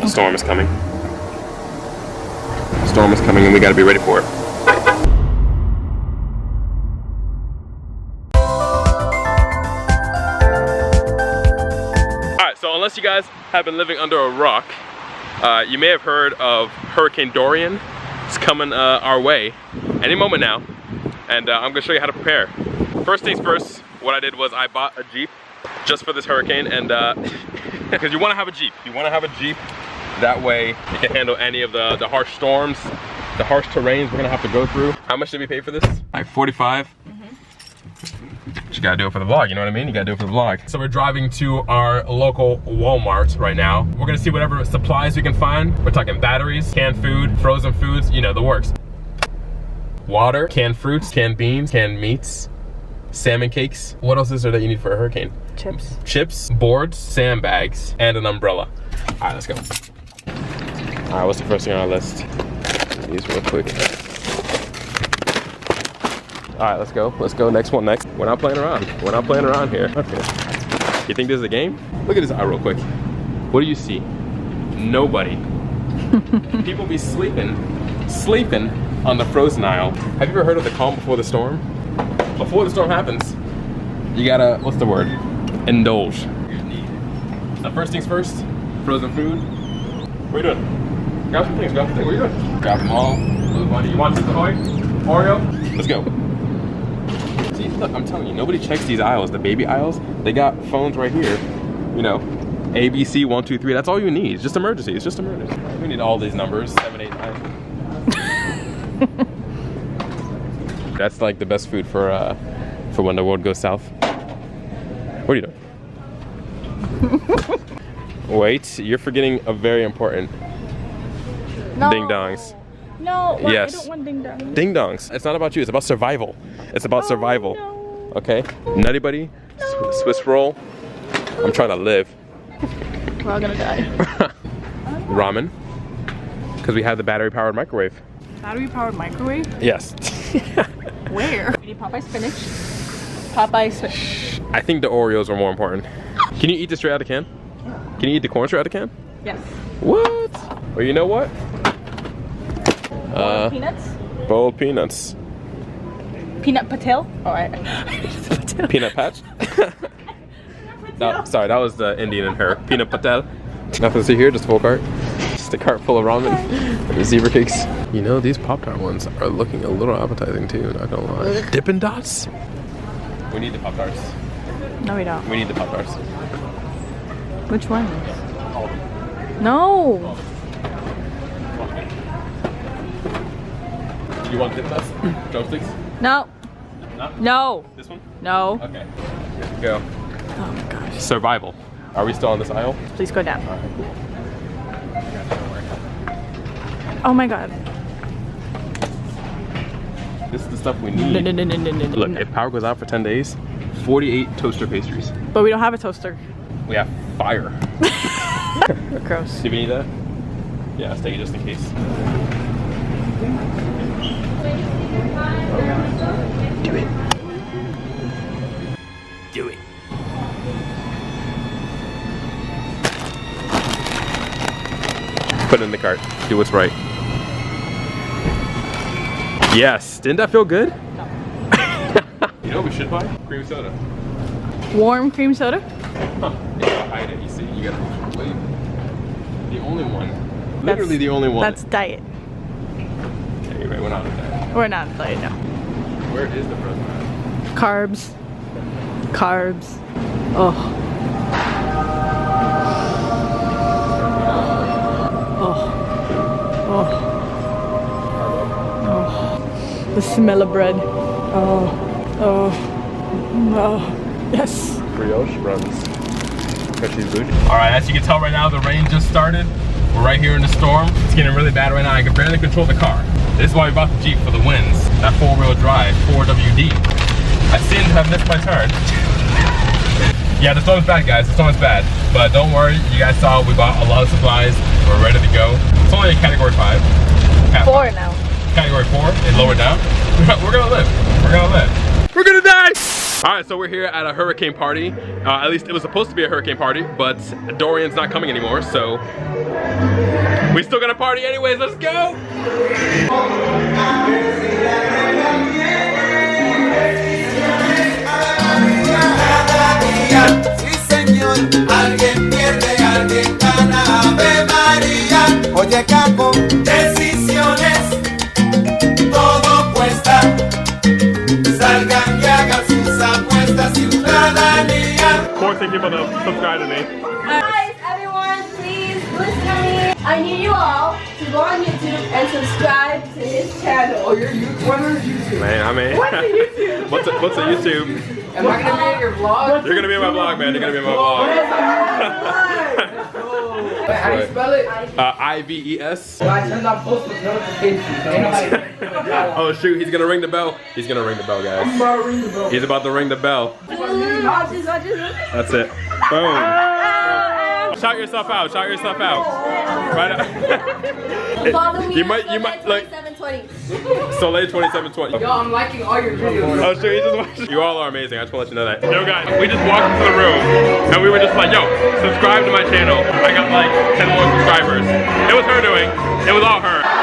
The storm is coming. The storm is coming and we gotta be ready for it. Alright, so unless you guys have been living under a rock, you may have heard of Hurricane Dorian. It's coming our way any moment now. And I'm gonna show you how to prepare. First things first, what I did was I bought a Jeep just for this hurricane, and because you wanna have a Jeep. You wanna have a Jeep, that way it can handle any of the harsh storms, the harsh terrains we're gonna have to go through. How much did we pay for this? Like 45. You gotta do it for the vlog, you know what I mean? You gotta do it for the vlog. So we're driving to our local Walmart right now. We're gonna see whatever supplies we can find. We're talking batteries, canned food, frozen foods, you know, the works. Water, canned fruits, canned beans, canned meats, salmon cakes. What else is there that you need for a hurricane? Chips. Chips, boards, sandbags, and an umbrella. All right, let's go. All right, what's the first thing on our list? These real quick. All right, let's go. Let's go. Next one, next. We're not playing around. We're not playing around here. Okay. You think this is a game? Look at this eye real quick. What do you see? Nobody. People be sleeping on the frozen aisle. Have you ever heard of the calm before the storm? Before the storm happens, you gotta, what's the word? Indulge. So first things first, frozen food. What are you doing? Grab some things, grab some things. What are you doing? Grab them all. Blue Bunny. You want Chips Ahoy? Oreo? Let's go. See, look, I'm telling you, nobody checks these aisles, the baby aisles. They got phones right here. You know, ABC 1, 2, 3. That's all you need. It's just emergency. It's just emergency. We need all these numbers. 7, 8, 9. That's like the best food for when the world goes south. What are you doing? Wait, you're forgetting a very important ding dongs. No, what? Yes. I don't want ding dongs. Ding dongs. It's not about you. It's about survival. It's about survival. No. Okay. Nutty Buddy, No. Swiss roll. I'm trying to live. We're all gonna die. Ramen, because we have the battery-powered microwave. Battery-powered microwave? Yes. Where? We need Popeye spinach. Popeye spinach. I think the Oreos are more important. Can you eat this straight out of the can? Can you eat the corn straight out of the can? Yes. What? Well, you know what? Peanuts? Boiled peanuts. Peanut patel? Alright. Peanut patch? No, sorry, that was the Indian in her. Peanut patel. Nothing to see here, just a full cart. Just a cart full of ramen and zebra cakes. You know, these Pop-Tart ones are looking a little appetizing too, not gonna lie. Dippin' Dots? We need the Pop-Tarts. No, we don't. We need the Pop-Tarts. Which one? All of them. No. You want Dippin' Dots? Drumsticks? No. No? No. This one? No. Okay. Here we go. Oh my gosh. Survival. Are we still on this aisle? Please go down. Alright, cool. Oh my god. This is the stuff we need. No. Look, if power goes out for 10 days, 48 toaster pastries. But we don't have a toaster. We have fire. Gross. Do we need that? Yeah, let's take it just in case. Do it. Do it. Put it in the cart. Do what's right. Yes. Didn't that feel good? No. You know what we should buy? Cream soda. Warm cream soda? Huh. You gotta hide it, you see. You gotta wait. The only one. Literally the only one. That's diet. Okay, you're right. We're not on that. We're not diet, no. Where is the frozen ice? Carbs. Carbs. Oh. Oh. The smell of bread. Oh. Oh. Oh. Yes. Brioche runs. Alright, as you can tell right now, the rain just started. We're right here in the storm. It's getting really bad right now. I can barely control the car. This is why we bought the Jeep, for the winds. That 4-wheel drive, 4WD. I seem to have missed my turn. Yeah, the storm's bad, guys. The storm's bad. But don't worry, you guys saw we bought a lot of supplies. We're ready to go. It's only a category 5. Cat 4 now. Category 4, it lowered down. We're gonna live. We're gonna live. We're gonna die! Alright, so we're here at a hurricane party. At least it was supposed to be a hurricane party, but Dorian's not coming anymore, so we still gonna party anyways. Let's go! Sí, señor, alguien pierde, alguien gana. Ave María, oye, Caco, decisiones, todo cuesta. Salgan y hagan sus apuestas, ciudadanía. Forcing people to subscribe to me. Guys, everyone, please listen to me. I need you all to go on YouTube and subscribe to his channel. Oh, you're YouTube. What is YouTube? Man, I mean, What's a YouTube? what's a YouTube? Am I gonna be in your vlog? You're gonna be in my vlog, man. You're gonna be in my vlog. Wait, how do you spell it? I-V-E-S. I turned on post notifications. Ain't nobody. Oh shoot, he's gonna ring the bell. He's gonna ring the bell, guys. He's about to ring the bell. That's it. Boom. Shout yourself out. Shout yourself out. Right out. Follow me You on might like 2720. Soleil 2720. Yo, I'm liking all your videos. Oh shoot, he just watched. You all are amazing. I just want to let you know that. Yo guys, we just walked into the room and we were just like, yo, subscribe to my channel. I got like 10 more subscribers. It was her doing. It was all her.